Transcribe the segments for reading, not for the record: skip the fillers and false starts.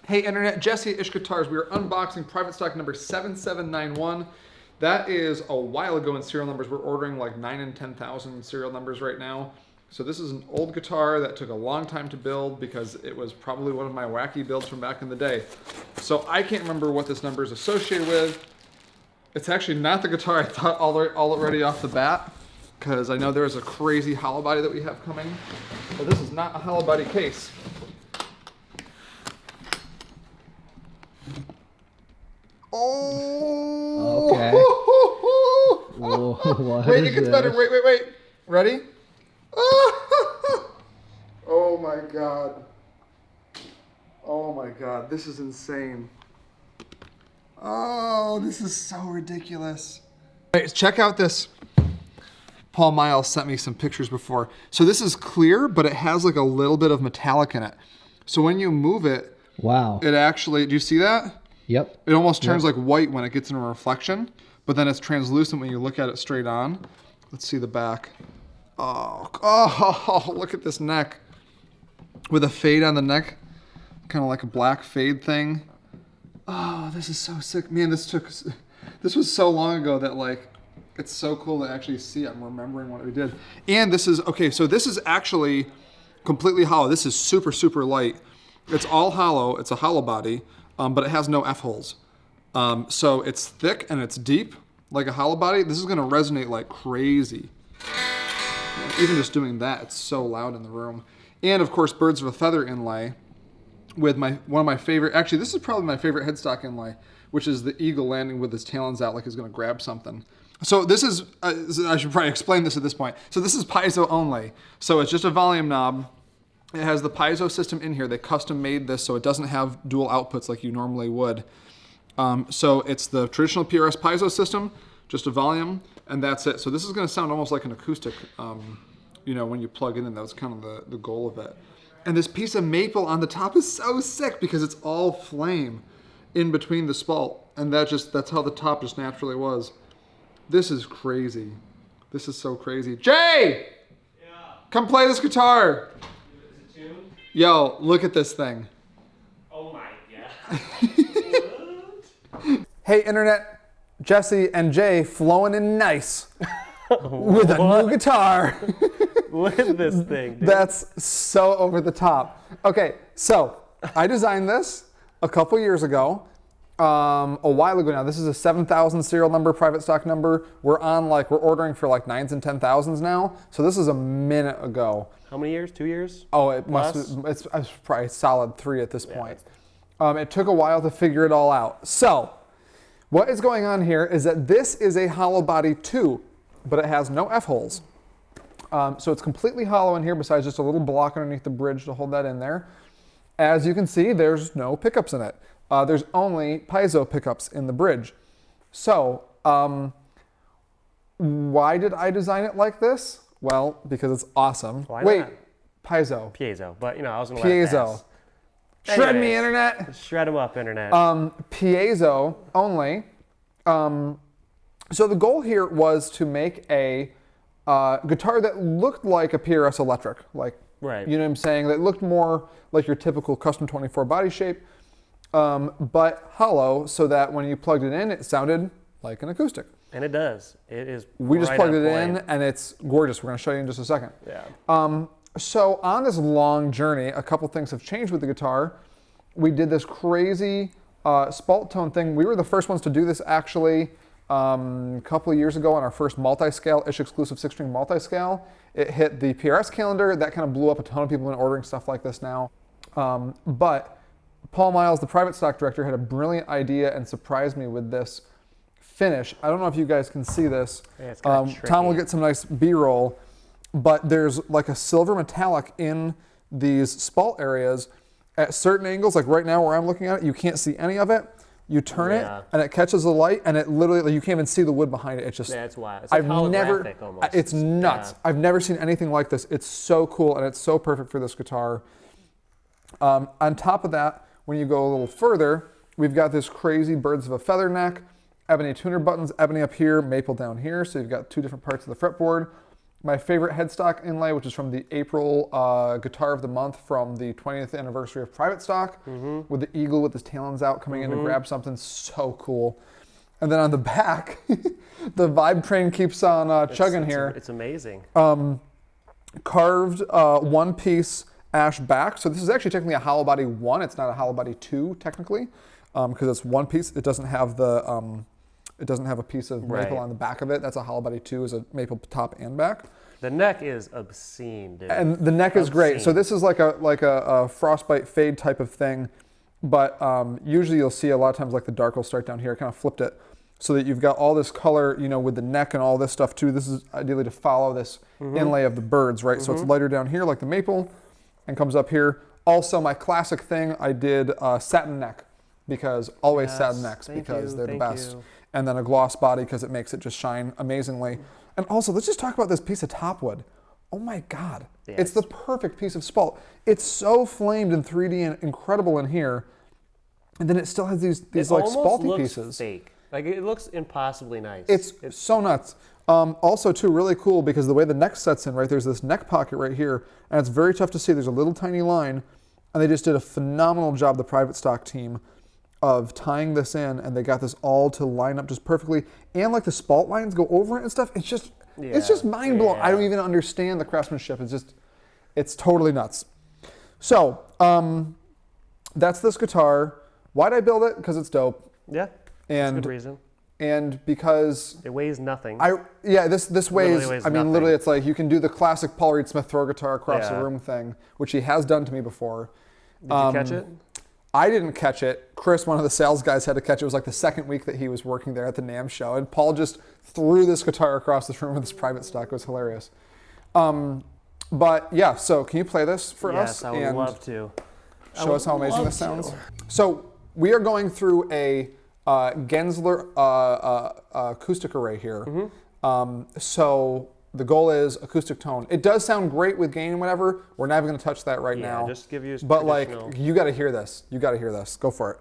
Hey Internet, Jesse at Ish Guitars. We are unboxing private stock number 7791. That is a while ago in serial numbers. We're ordering like 9 and 10,000 serial numbers right now. So this is an old guitar that took a long time to build because it was probably one of my wacky builds from back in the day. So I can't remember what this number is associated with. It's actually not the guitar I thought already off the bat, because I know there's a crazy Hollowbody that we have coming, but this is not a Hollowbody case. Oh! Okay. Whoa, wait, it gets better. Wait. Ready? Oh my god. Oh my god, this is insane. Oh, this is so ridiculous. Wait, check out this. Paul Miles sent me some pictures before. So this is clear, but it has like a little bit of metallic in it. So when you move it, wow, it actually, do you see that? Yep. It almost turns like white when it gets in a reflection, but then it's translucent when you look at it straight on. Let's see the back. Oh, look at this neck. With a fade on the neck, kind of like a black fade thing. Oh, this is so sick. Man, this was so long ago that like, it's so cool to actually see it. I'm remembering what we did. And this is, okay, so this is actually completely hollow. This is super, super light. It's all hollow. It's a hollow body, but it has no F-holes. So it's thick and it's deep, like a hollow body. This is gonna resonate like crazy. Even just doing that, it's so loud in the room. And of course, birds of a feather inlay with one of my favorite, actually this is probably my favorite headstock inlay, which is the eagle landing with his talons out like he's gonna grab something. So this is, I should probably explain this at this point. So this is Piezo only. So it's just a volume knob. It has the Piezo system in here. They custom made this so it doesn't have dual outputs like you normally would. So it's the traditional PRS Piezo system, just a volume, and that's it. So this is gonna sound almost like an acoustic, you know, when you plug it in, that was kind of the goal of it. And this piece of maple on the top is so sick because it's all flame in between the spalt. And that's how the top just naturally was. This is crazy. This is so crazy. Jay! Yeah. Come play this guitar. Is it tuned? Yo, look at this thing. Oh my god. Hey Internet, Jesse and Jay flowing in nice with a new guitar. Look at this thing, dude. That's so over the top. Okay, so I designed this a couple years ago, a while ago now. This is a 7,000 serial number, private stock number. We're ordering for like 9s and 10,000s now. So this is a minute ago. How many years? 2 years? Oh, it's probably a solid 3 at this point. It took a while to figure it all out. So what is going on here is that this is a Hollowbody 2, but it has no F-holes. So it's completely hollow in here besides just a little block underneath the bridge to hold that in there. As you can see, there's no pickups in it. There's only Piezo pickups in the bridge. So why did I design it like this? Well, because it's awesome. Why Wait, not? Piezo. But you know, I was gonna let it pass. Shred me, Internet. Shred them up, Internet. Piezo only. So the goal here was to make a guitar that looked like a PRS electric, like, right. You know what I'm saying? That looked more like your typical custom 24 body shape, but hollow, so that when you plugged it in, it sounded like an acoustic. And it does. It is. We just right plugged on it point. in, and it's gorgeous. We're going to show you in just a second. Yeah. So on this long journey, a couple things have changed with the guitar. We did this crazy spalt tone thing. We were the first ones to do this actually. A couple of years ago on our first multi-scale, Ish exclusive 6-string multi-scale. It hit the PRS calendar. That kind of blew up. A ton of people have been ordering stuff like this now. But Paul Miles, the private stock director, had a brilliant idea and surprised me with this finish. I don't know if you guys can see this. Yeah, it's kind of Tom will get some nice B-roll, but there's like a silver metallic in these spalt areas at certain angles. Like right now where I'm looking at it, you can't see any of it. You turn it and it catches the light, and it literally, like, you can't even see the wood behind it. It's just, that's why. It's like holographic almost. It's nuts. Yeah. I've never seen anything like this. It's so cool, and it's so perfect for this guitar. On top of that, when you go a little further, we've got this crazy birds of a feather neck, ebony tuner buttons, ebony up here, maple down here. So you've got 2 different parts of the fretboard. my favorite headstock inlay, which is from the April Guitar of the Month from the 20th anniversary of Private Stock, with the eagle with his talons out coming in to grab something. So cool. And then on the back, the vibe train keeps on chugging here. It's amazing. Carved one-piece ash back. So this is actually technically a Hollowbody 1. It's not a Hollowbody 2 technically, because it's one piece. It doesn't have the it doesn't have a piece of maple on the back of it. That's a Hollowbody 2, is a maple top and back. The neck is obscene, dude. And the neck is great. So this is like a frostbite fade type of thing, but usually you'll see a lot of times like the dark will start down here. I kind of flipped it so that you've got all this color, you know, with the neck and all this stuff too. This is ideally to follow this inlay of the birds, right? So it's lighter down here like the maple and comes up here. Also my classic thing, I did satin neck, because always satin necks because they're the best. And then a gloss body because it makes it just shine amazingly. And also, let's just talk about this piece of top wood. Oh my God. Yes. It's the perfect piece of spalt. It's so flamed in 3D and incredible in here. And then it still has these like spalty pieces. Fake. Like it looks impossibly nice. It's so nuts. Also too, really cool because the way the neck sets in, right, there's this neck pocket right here, and it's very tough to see. There's a little tiny line, and they just did a phenomenal job, the Private Stock team, of tying this in, and they got this all to line up just perfectly, and like the spalt lines go over it and stuff. It's just mind blowing. I don't even understand the craftsmanship. It's totally nuts. So that's this guitar. Why'd I build it? Because it's dope. Yeah, that's a good reason. And because it weighs nothing. This weighs. I mean, nothing. literally, it's like you can do the classic Paul Reed Smith throw guitar across the room thing, which he has done to me before. Did you catch it? I didn't catch it. Chris, one of the sales guys, had to catch it. It was like the second week that he was working there at the NAMM show, and Paul just threw this guitar across the room with this Private Stock. It was hilarious. But yeah, so can you play this for us? Yes, I would love to. Show us how amazing this sounds. So we are going through a Gensler acoustic array here. So the goal is acoustic tone. It does sound great with gain and whatever. We're not even going to touch that right now. Just give you. But like, you got to hear this. You got to hear this. Go for it.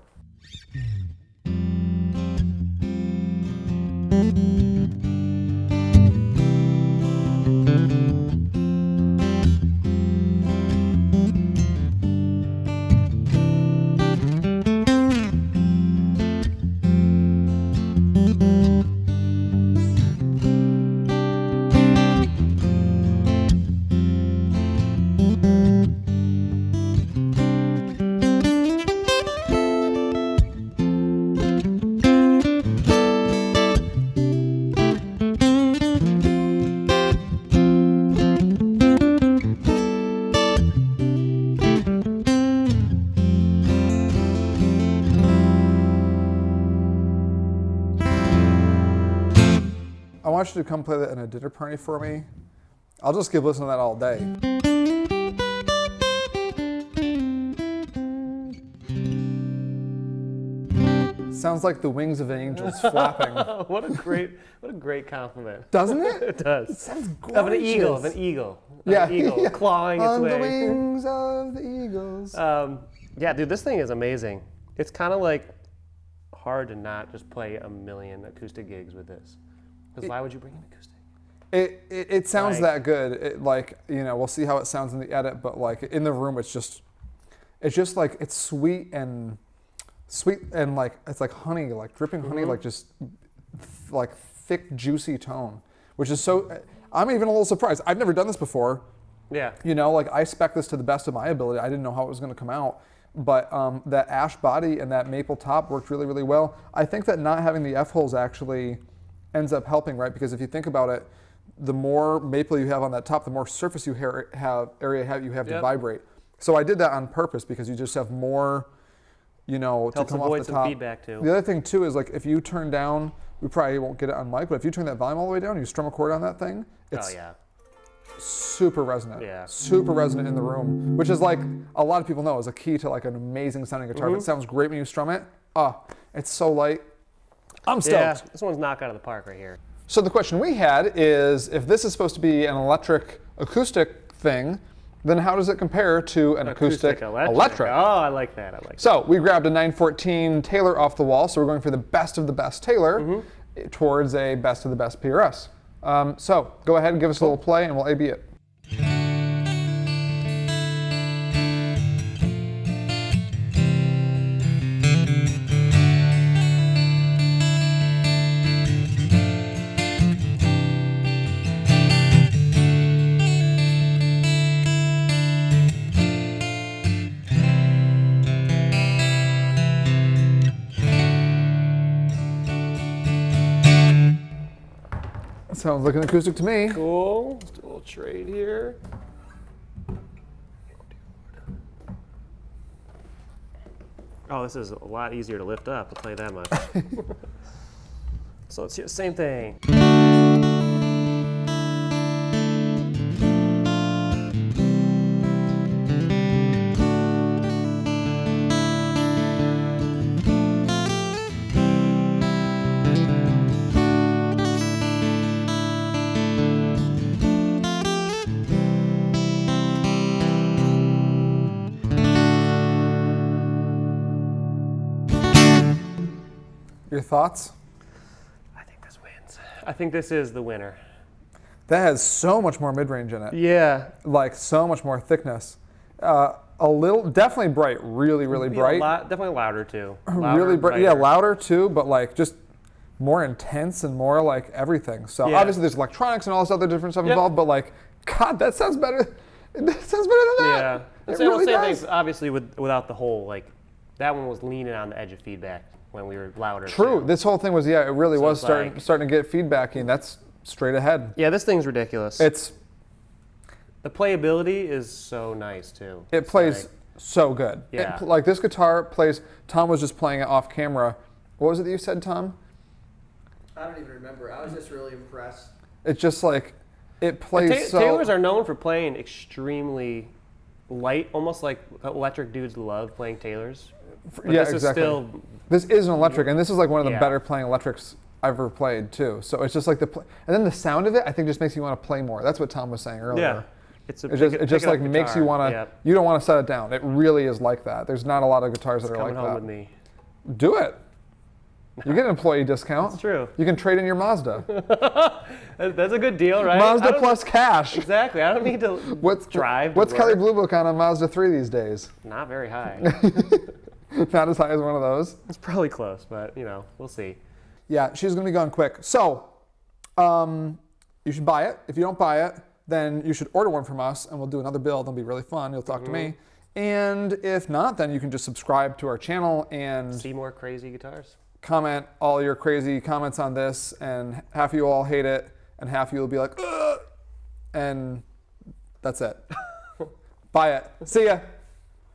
I want you to come play that in a dinner party for me. I'll just keep listening to that all day. Sounds like the wings of an angel's flapping. What a great compliment. Doesn't it? It does. It sounds gorgeous. Of an eagle. Yeah. An eagle clawing its way. On the wings of the eagles. Yeah, dude, this thing is amazing. It's kind of like hard to not just play a million acoustic gigs with this. Because why would you bring an acoustic? It sounds that good. Like, you know, we'll see how it sounds in the edit, but like in the room, it's just like, it's sweet and like, it's like honey, like dripping honey, like just like thick, juicy tone, which is so, I'm even a little surprised. I've never done this before. Yeah. You know, like I spec this to the best of my ability. I didn't know how it was going to come out, but that ash body and that maple top worked really, really well. I think that not having the F-holes actually ends up helping, right? Because if you think about it, the more maple you have on that top, the more surface you have to vibrate. So I did that on purpose because you just have more, you know, helps to come avoid off the some top. feedback too. The other thing too is like if you turn down, we probably won't get it on mic, but if you turn that volume all the way down, you strum a chord on that thing, it's super resonant. Yeah. Super resonant in the room, which is like a lot of people know is a key to like an amazing sounding guitar. If it sounds great when you strum it, it's so light. I'm stoked. Yeah, this one's knocked out of the park right here. So the question we had is, if this is supposed to be an electric acoustic thing, then how does it compare to an acoustic electric? Oh, I like that. So we grabbed a 914 Taylor off the wall. So we're going for the best of the best Taylor towards a best of the best PRS. So go ahead and give us a little play and we'll A/B it. Sounds like an acoustic to me. Cool. Let's do a little trade here. Oh, this is a lot easier to lift up, I'll tell you that much. So let's do the same thing. Your thoughts? I think this wins. I think this is the winner. That has so much more mid-range in it. Yeah. Like so much more thickness. A little, definitely bright, really, really bright. Definitely louder too. Louder, really bright, brighter. yeah, louder too, but like just more intense and more like everything. So Yeah. obviously there's electronics and all this other different stuff involved, but like, God, that sounds better. That sounds better than that. Yeah. It Same really does. thing, obviously without the whole, like, that one was leaning on the edge of feedback when we were louder. True. too. This whole thing was, yeah, it really So was it's like- starting to get feedbacky, and that's straight ahead. Yeah, this thing's ridiculous. It's The playability is so nice too. It It's plays like- so good. Yeah. Like this guitar plays, Tom was just playing it off camera. What was it that you said, Tom? I don't even remember. I was just really impressed. It's just like, it plays so... Taylors are known for playing extremely light, almost like electric dudes love playing Taylors. But yeah, this exactly. is still, This is an electric, and this is like one of the Yeah. better playing electrics I've ever played too. So it's just like and then the sound of it, I think, just makes you want to play more. That's what Tom was saying earlier. yeah. It It just like makes you want to. Yeah. You don't want to set it down. It really is like that. There's not a lot of guitars that are Coming like home that. with me. Do it. You get an employee discount. It's true. You can trade in your Mazda. That's a good deal, right? I Mazda don't- plus cash. Exactly. I don't need to drive. to What's Kelly work. Blue Book on a Mazda 3 these days? Not very high. Not as high as one of those. It's probably close, but we'll see. Yeah, she's going to be gone quick. So, you should buy it. If you don't buy it, then you should order one from us, and we'll do another build. It'll be really fun. You'll talk to me. And if not, then you can just subscribe to our channel and See more crazy guitars. comment all your crazy comments on this, and half of you all hate it, and half of you will be like, ugh, and that's it. Buy it. See ya.